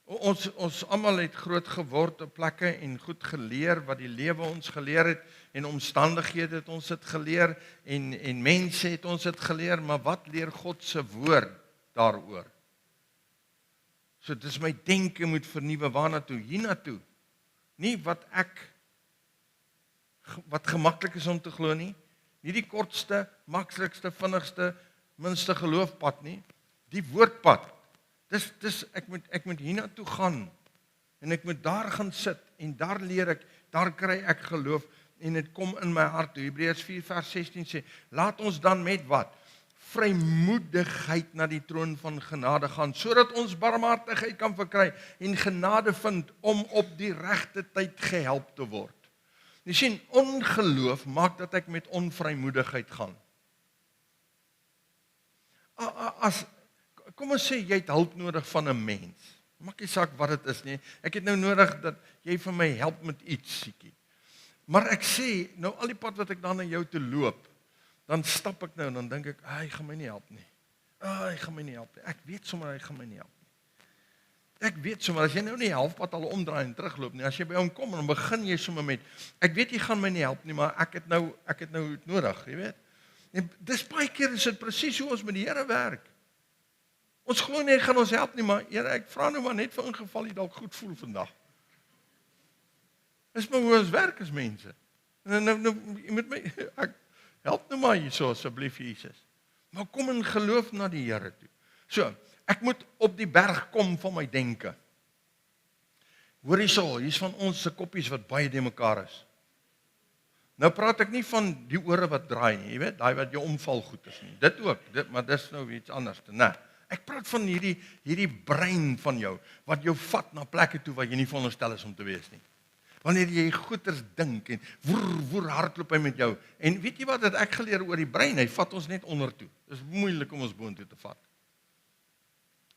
Ons almal het groot geword op plekke en goed geleer wat die lewe ons geleer het en omstandighede het ons dit geleer en mense het ons dit geleer, maar wat leer God se woord daaroor? So dis my denke moet vernuwe. Waarna toe? Hiernatoe. Nie wat gemaklik is om te glo nie. Nie die kortste, maklikste, vinnigste, minste geloofpad nie. Die woordpad. Ek moet hiernatoe gaan en ek moet daar gaan sit en daar leer ek, daar kry ek geloof en dit kom in my hart. Hebreërs 4 vers 16 sê, laat ons dan met wat? Vrymoedigheid na die troon van genade gaan, sodat ons barmhartigheid kan verkry en genade vind om op die regte tyd gehelp te word. Jy sien, ongeloof maak dat ek met onvrymoedigheid gaan. Kom ons sê, jy het hulp nodig van 'n mens. Maak nie saak wat dit is nie. Ek het nou nodig dat jy vir my help met iets, siekie. Maar ek sê, nou al die pad wat ek dan na jou toe loop, dan stap ek nou en dan dink ek, hy gaan my nie help nie. Hy gaan my nie help nie. Ek weet sommer hy gaan my nie help nie. Ek weet sommer, as jy nou nie halfpad al omdraai en terugloop nie, as jy by hom kom, dan begin jy sommer met, ek weet jy gaan my nie help nie, maar ek het nou nodig, jy weet. En dis baie keer is dit presies hoe ons met die Here werk. Ons glo nie, hy gaan ons help nie, maar Here, ek vra nou maar net vir ingeval jy dalk goed voel vandag. Dis maar hoe ons werk as mense. Nou, jy moet my, help nou maar hierso, asseblief Jesus. Maar kom in geloof na die Here toe. So, ek moet op die berg kom van my denke. Hoor hier's van ons se koppies wat baie de mekaar is. Nou praat ek nie van die ore wat draai nie, jy weet, daai wat jou omval goed is nie. Dit ook, maar dis nou iets anders, nee. Ek praat van hierdie brein van jou, wat jou vat na plekke toe waar jy nie veronderstel is om te wees nie. Wanneer jy goeters dink en woer hardloop hy met jou. En weet jy wat het ek geleer oor die brein? Hy vat ons net onder toe. Dit is moeilik om ons boontoe te vat.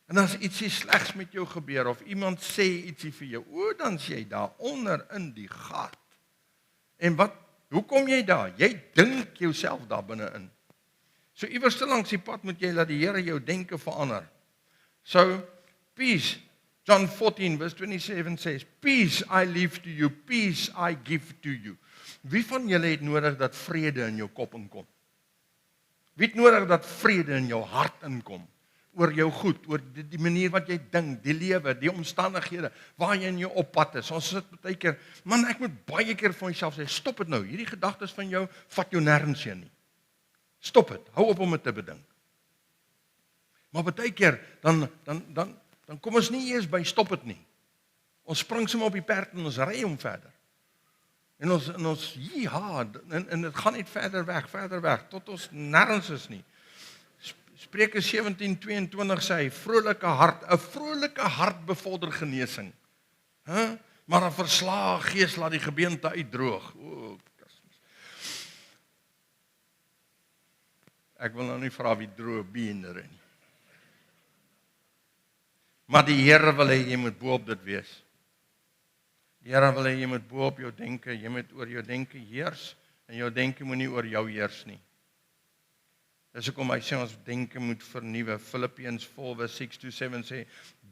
En as ietsie slegs met jou gebeur, of iemand sê ietsie vir jou, dan sê jy daar onder in die gat. En hoe kom jy daar? Jy dink jouself daar binne-in. So iewers te langs die pad moet jy laat die Here jou denke verander. So, peace, John 14 verse 27 says, peace I leave to you, peace I give to you. Wie van julle het nodig dat vrede in jou kop inkom? Wie het nodig dat vrede in jou hart inkom? Oor jou goed, oor die manier wat jy dink, die lewe, die omstandighede, waar jy in jou oppad is. Ons sit baie keer, man, ek moet baie keer vir myself sê, stop dit nou, hierdie gedagtes van jou, vat jou nêrens heen nie. Stop dit, hou op om dit te bedink. Maar baie keer, dan kom ons nie eers by stop dit nie. Ons spring sommer op die perd en ons ry hom verder. En ons en dit gaan net verder weg, tot ons nêrens is nie. Spreuke 17:22 sê hy, 'n vrolike hart bevorder genesing. Maar 'n verslae gees laat die gebeente uitdroog. Ek wil nou nie vra wie droë bene nie. Maar die Here wil hê jy moet bo op dit wees. Die Here wil hê jy moet bo op jou denke, jy moet oor jou denke heers, en jou denke moenie oor jou heers nie. Dis hoekom hy sê ons denke moet vernuwe. Philippians 4:6-7 sê,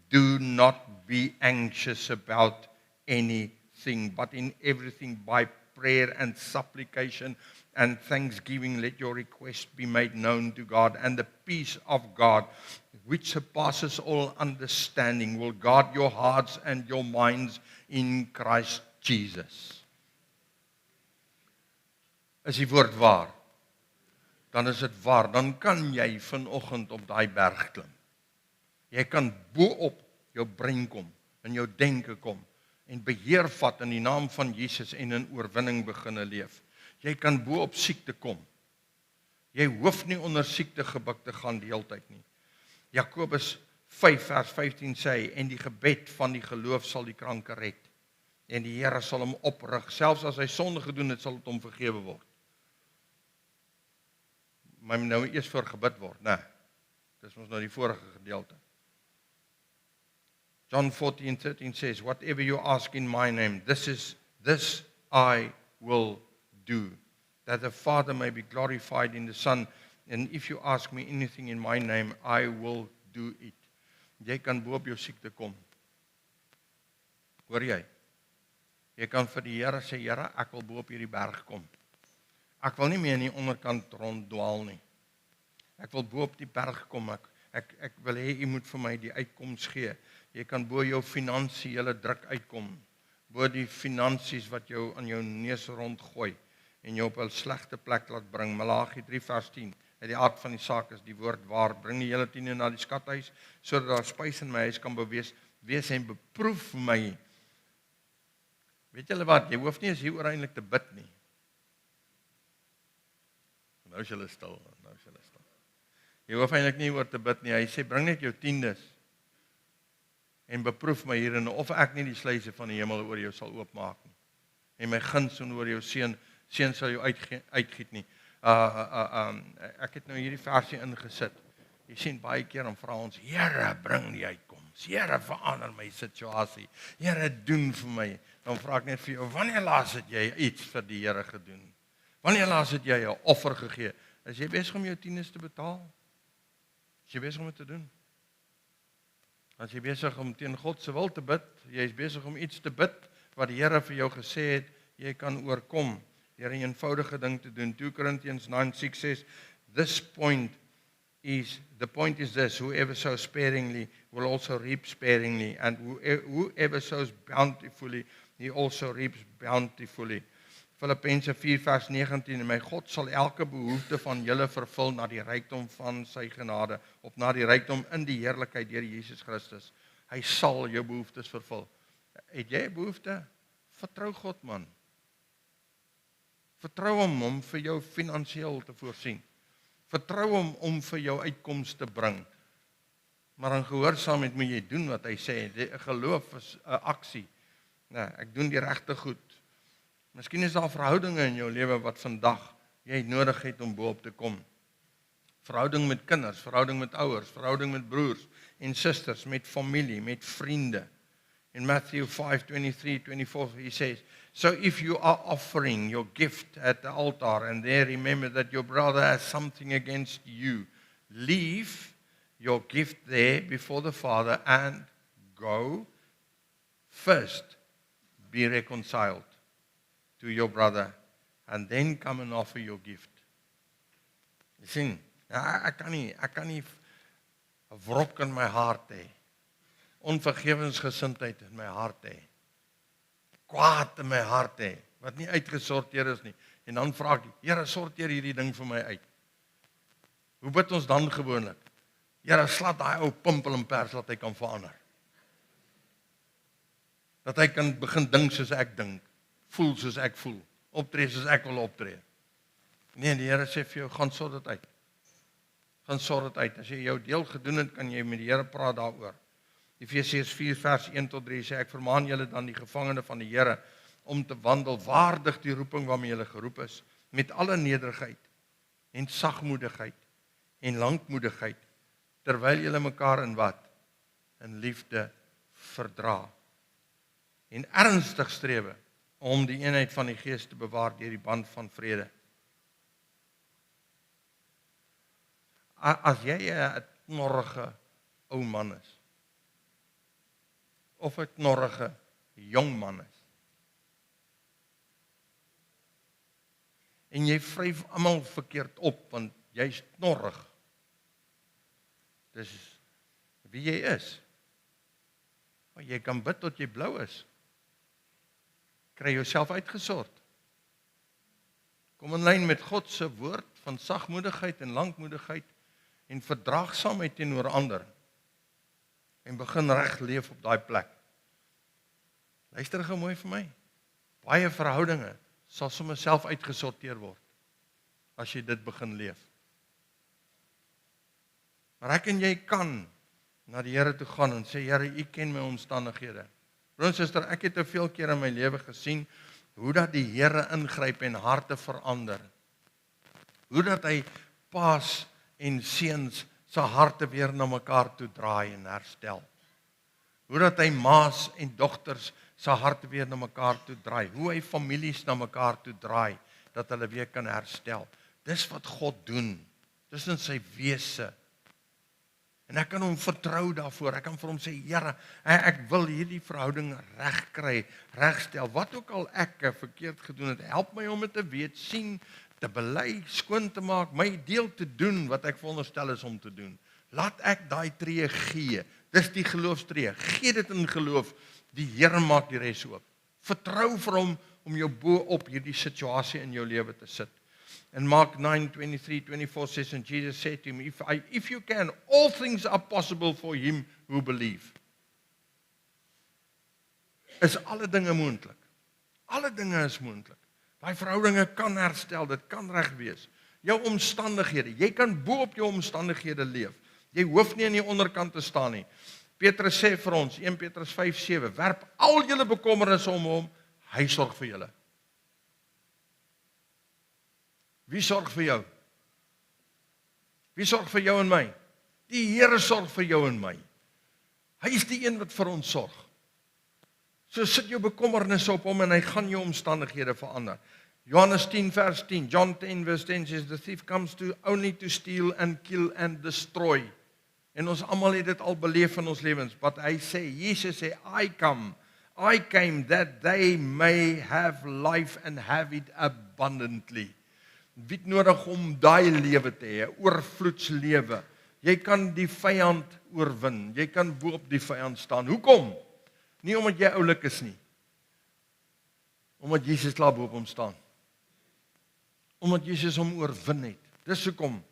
do not be anxious about anything, but in everything by prayer and supplication and thanksgiving let your request be made known to God, and the peace of God, which surpasses all understanding, will guard your hearts and your minds in Christ Jesus. Is die woord waar? Dan is dit waar, dan kan jy vanoggend op daai berg klim. Jy kan bo op jou brein kom, in jou denke kom, en beheer vat in die naam van Jesus en in oorwinning beginne leef. Jy kan bo op siekte kom. Jy hoef nie onder siekte gebuk te gaan die hele tyd nie. Jakobus 5:15 sê, en die gebed van die geloof sal die kranke red. En die Here sal hom oprig, selfs as hy sonde gedoen het, sal dit hom vergewe word. Maar nou eers voor gebid word, nee. Dis ons nou die vorige gedeelte. John 14:13 says, whatever you ask in my name, this I will do, that the Father may be glorified in the Son, and if you ask me anything in my name, I will do it. Jy kan bo op jou siekte kom. Hoor jy? Jy kan vir die Here sê, Here, ek wil bo op hierdie berg kom. Ek wil nie meer in die onderkant ronddwaal nie. Ek wil bo op die berg kom. Ek wil hê u moet vir my die uitkoms gee. Jy kan bo jou finansiële druk uitkom. Bo die finansies wat jou aan jou neus rondgooi en jou op 'n slegte plek laat bring. Malagi 3:10. Uit die aard van die saak is die woord waar. Bring die hele 10 na die skathuis sodat daar spys in my huis kan wees en beproef my. Weet julle wat? Jy hoef nie eens hier ooreindelik te bid nie. Nou is julle stil. Jy hoef eintlik nie oor te bid nie. Hy sê bring net jou 10des en beproef my hierin of ek nie die sluise van die hemel oor jou sal oopmaak nie. En my guns oor jou seun sal jou uitgiet nie. Ek het nou hierdie versie ingesit. Jy sien baie keer dan vra ons, Here, bring die uitkoms. Here, verander my situasie. Here, doen vir my. Dan vra ek net vir jou, wanneer laas het jy iets vir die Here gedoen? Wanneer laas het jy 'n offer gegee? Is jy besig om jou 10des te betaal? Is jy besig om dit te doen? As jy besig om teen God se wil te bid, jy is besig om iets te bid wat die Here vir jou gesê het, jy kan oorkom deur 'n eenvoudige ding te doen. 2 Corinthians 9:6 says, the point is this, whoever sows sparingly will also reap sparingly, and whoever sows bountifully, he also reaps bountifully. Filippense 4:19, en my God sal elke behoefte van julle vervul na die rykdom van sy genade, of na die rykdom in die heerlikheid deur Jesus Christus. Hy sal jou behoeftes vervul. Het jy 'n behoefte? Vertrou God, man. Vertrou hom om vir jou finansiëel te voorsien. Vertrou hom om vir jou uitkomste te bring. Maar in gehoorsaamheid moet jy doen wat hy sê. Die geloof is 'n aksie. Nee, ek doen die regte goed. Miskien is daar verhoudinge in jou lewe wat vandag jy nodig het om bo op te kom. Verhouding met kinders, verhouding met ouers, verhouding met broers en susters, met familie, met vriende. In Matthew 5:23-24 he says, so if you are offering your gift at the altar and there remember that your brother has something against you, leave your gift there before the Father and go first be reconciled to your brother and then come and offer your gift. Jy sien, ek kan nie 'n wrok in my hart hê. Onvergewensgesindheid in my hart hê. Kwaad in my hart hê wat nie uitgesorteer is nie. En dan vra ek, Here, sorteer hierdie ding vir my uit. Hoe bid ons dan gewoonlik? Here, slaat daai ou pimpel en pers dat hy kan verander. Dat hy kan begin dink soos ek dink, voel soos ek voel, optree soos ek wil optree. Nee, die Here sê vir jou, gaan sort dit uit. Gaan sort dit uit. As jy jou deel gedoen het, kan jy met die Here praat daaroor. Efesiërs 4 vers 1-3 sê, ek vermaan julle dan die gevangene van die Here, om te wandel waardig die roeping waarmee julle geroep is, met alle nederigheid, en sagmoedigheid, en lankmoedigheid, terwyl julle mekaar in wat? In liefde verdra. En ernstig strewe, om die eenheid van die Gees te bewaar deur die band van vrede. As jy 'n knorrige ou man is, of 'n knorrige jong man is, en jy vryf almal verkeerd op, want jy's knorrig, dis wie jy is. Maar jy kan bid tot jy blou is. Kry jouself uitgesort. Kom in lyn met God se woord van sagmoedigheid en lankmoedigheid en verdraagsaamheid teenoor ander. En begin reg leef op daai plek. Luister gou mooi vir my. Baie verhoudinge sal sommer self uitgesorteer word as jy dit begin leef. Maar ek en jy kan na die Here toe gaan en sê, Here, U ken my omstandighede. Broer en suster, ek het te veel keer in my lewe gesien hoe dat die Here ingryp en harte verander. Hoe dat hy paas en seuns se harte weer na mekaar toe draai en herstel. Hoe dat hy maas en dogters se harte weer na mekaar toe draai. Hoe hy families na mekaar toe draai, dat hulle weer kan herstel. Dis wat God doen. Dis in sy wese. En ek kan hom vertrou daarvoor. Ek kan vir hom sê, Here, ek wil hierdie verhouding regkry, regstel. Wat ook al ek verkeerd gedoen het, help my om dit te weet, sien, te bely, skoon te maak, my deel te doen wat ek veronderstel is om te doen. Laat ek daai tree gee. Dis die geloofstree. Gee dit in geloof. Die Here maak die res oop. Vertrou vir hom om jou bo op hierdie situasie in jou lewe te sit. In Mark 9:23-24 says, and Jesus said to him, if you can, all things are possible for him who believe. Is alle dinge moontlik. Alle dinge is moontlik. Daai verhoudinge kan herstel, dit kan reg wees. Jou omstandighede, jy kan bo op jou omstandighede leef. Jy hoef nie aan die onderkant te staan nie. Petrus sê vir ons, 1 Petrus 5:7, werp al julle bekommernisse om hom, hy sorg vir julle. Wie sorg vir jou? Wie sorg vir jou en my? Die Here sorg vir jou en my. Hy is die een wat vir ons sorg. So sit jou bekommernisse op hom en hy gaan jou omstandighede verander. Johannes 10 vers 10, John 10 verse 10 says, the thief comes only to steal and kill and destroy. En ons almal het dit al beleef in ons lewens, wat hy sê, Jesus sê, I came that they may have life and have it abundantly. Wie het nodig om daai lewe te hê, oorvloedslewe. Jy kan die vyand oorwin, jy kan bo op die vyand staan. Hoekom? Nie omdat jy oulik is nie. Omdat Jesus klaar bo op hom staan. Omdat Jesus hom oorwin het. Dis hoekom.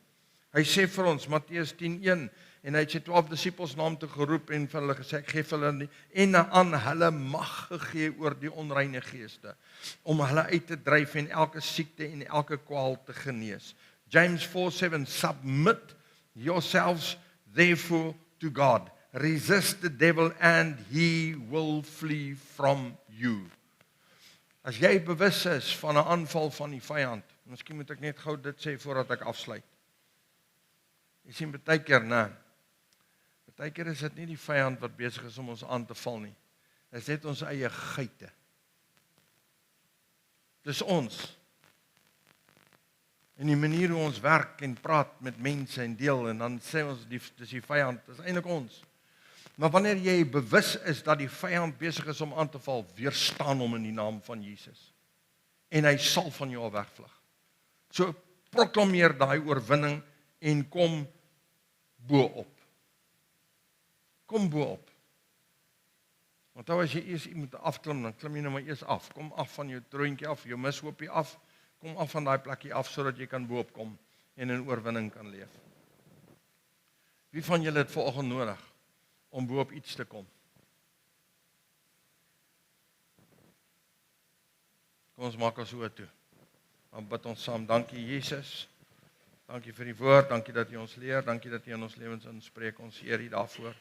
Hy sê vir ons, Matteus 10:1, en hy het sy 12 disippels na hom toe geroep en vir hulle gesê, ek gee vir hulle en aan hulle mag gegee oor die onreine geeste, om hulle uit te dryf en elke siekte en elke kwaal te genees. James 4:7, submit yourselves therefore to God. resist the devil and he will flee from you. As jy bewus is van 'n aanval van die vyand, miskien moet ek net gou dit sê voordat ek afsluit. Jy sien baie keer is dit nie die vyand wat besig is om ons aan te val nie. Dit is net ons eie geite. Dis ons. En die manier hoe ons werk en praat met mense en deel, en dan sê ons, dis die vyand, dis eintlik ons. Maar wanneer jy bewus is dat die vyand besig is om aan te val, weerstaan hom in die naam van Jesus. En hy sal van jou wegvlug. So proklameer daai oorwinning en kom bo-op. Kom bo-op. Want as jy eers moet afklim, dan klim jy nou maar eers af. Kom af van jou troontjie af, jou mishoopie af. Kom af van daai plekkie af, sodat jy kan bo-op kom en in oorwinning kan leef. Wie van julle het vanoggend nodig om bo-op iets te kom? Kom ons maak ons oë toe. Dan bid ons saam. Dankie Jesus. Dankie vir die woord, dankie dat U ons leer, dankie dat U in ons lewens inspreek. Ons eer U daarvoor.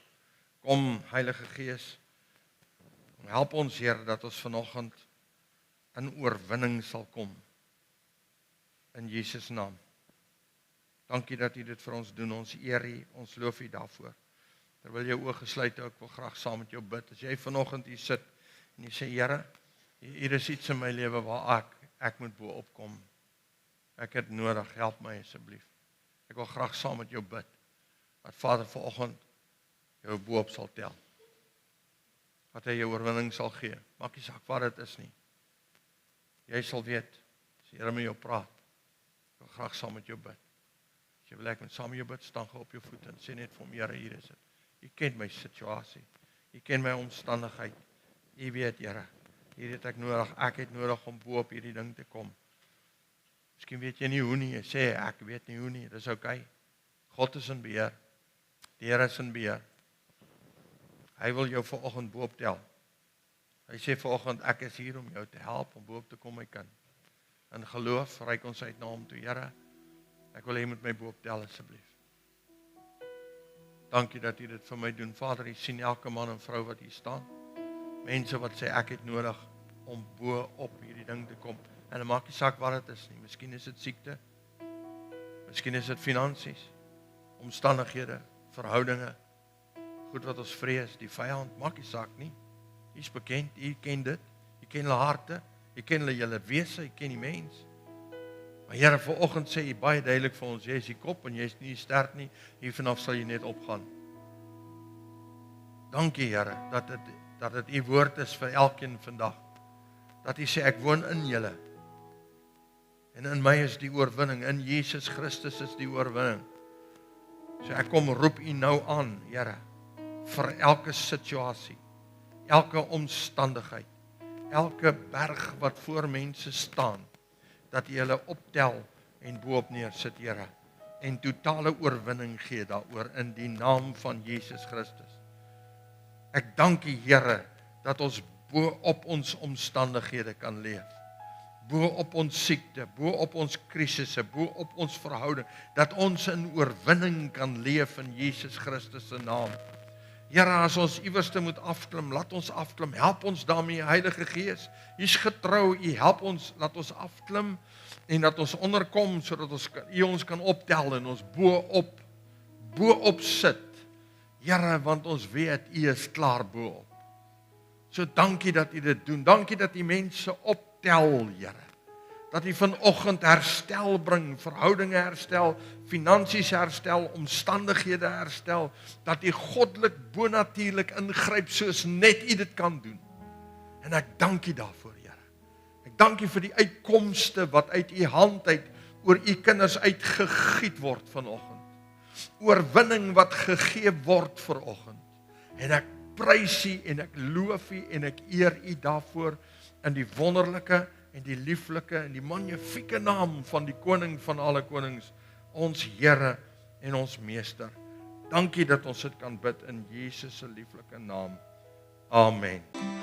Kom Heilige Gees. Help ons Here dat ons vanoggend in oorwinning sal kom. In Jesus naam. Dankie dat U dit vir ons doen. Ons eer U, ons loof U daarvoor. Terwyl jou oë gesluit hou, ek wil graag saam met jou bid. As jy vanoggend hier sit en jy sê Here, hier is iets in my lewe waar ek moet bo-op kom. Ek het nodig, help my asseblief. Ek wil graag saam met jou bid. Dat Vader vanoggend jou bo-op sal tel. Dat hy jou oorwinning sal gee. Maak nie saak wat dit is nie. Jy sal weet, as die Here met jou praat. Ek wil graag saam met jou bid. As jy wil ek met saam met jou bid, staan ge op jou voet en sê net vir hom, Here, hier is dit. U ken my situasie. U ken my omstandigheid. U weet, Here, hier het ek nodig. Ek het nodig om bo-op hierdie ding te kom. Miskien weet jy nie hoe nie. Jy sê, ek weet nie hoe nie. Dis okay. God is in beheer. Die Here is in beheer. Hy wil jou vanoggend bo-op tel. Hy sê vanoggend, ek is hier om jou te help om bo-op te kom, my kind. In geloof reik ons uit na hom toe, Here. Ek wil hê met my bo-op tel asseblief. Dankie dat U dit vir my doen. Vader, U sien elke man en vrou wat hier staan. Mense wat sê ek het nodig om bo-op hierdie ding te kom. En dit maak nie saak wat dit is nie. Miskien is dit siekte. Miskien is dit finansies, omstandighede, verhoudinge, goed wat ons vrees, die vyand, maak nie saak nie. U is bekend, U ken dit. U ken hulle harte, U ken hulle hele wese, U ken die mens. Maar Here, vanoggend sê U baie duidelik vir ons, jy is die kop en jy is nie die stert nie. Hier vanaf sal jy net opgaan. Dankie Here, dat dit U woord is vir elkeen vandag. Dat U sê, ek woon in julle. En in my is die oorwinning, in Jesus Christus is die oorwinning. So ek kom roep U nou aan, Here, vir elke situasie, elke omstandigheid, elke berg wat voor mense staan, dat U hulle optel en bo-op neersit, Here, en totale oorwinning gee daaroor in die naam van Jesus Christus. Ek dank U, Here, dat ons bo-op ons omstandighede kan leef. Bo-op ons siekte, bo-op ons krisisse, bo-op ons verhouding, dat ons in oorwinning kan leef in Jesus Christus se naam. Here, as ons iewerste moet afklim, laat ons afklim, help ons daarmee, Heilige Gees. U is getrou, U help ons, laat ons afklim, en dat ons onderkom, sodat U ons kan optel, en ons bo-op sit. Here, want ons weet, U is klaar bo-op. So dankie dat U dit doen, dankie dat U mense optel, Here. Dat U vanoggend herstel bring, verhoudinge herstel, finansies herstel, omstandighede herstel, dat U goddelik, bonatuurlik ingryp, soos net U dit kan doen. En ek dank U daarvoor, Here. Ek dank U vir die uitkomste wat uit U hand uit, oor U kinders uitgegiet word vanoggend. Oorwinning wat gegee word vanoggend. En ek prys U en ek loof U en ek eer U daarvoor in die wonderlike en die lieflike en die magnifieke naam van die koning van alle konings, ons Here en ons Meester. Dankie dat ons dit kan bid in Jesus se lieflike naam. Amen.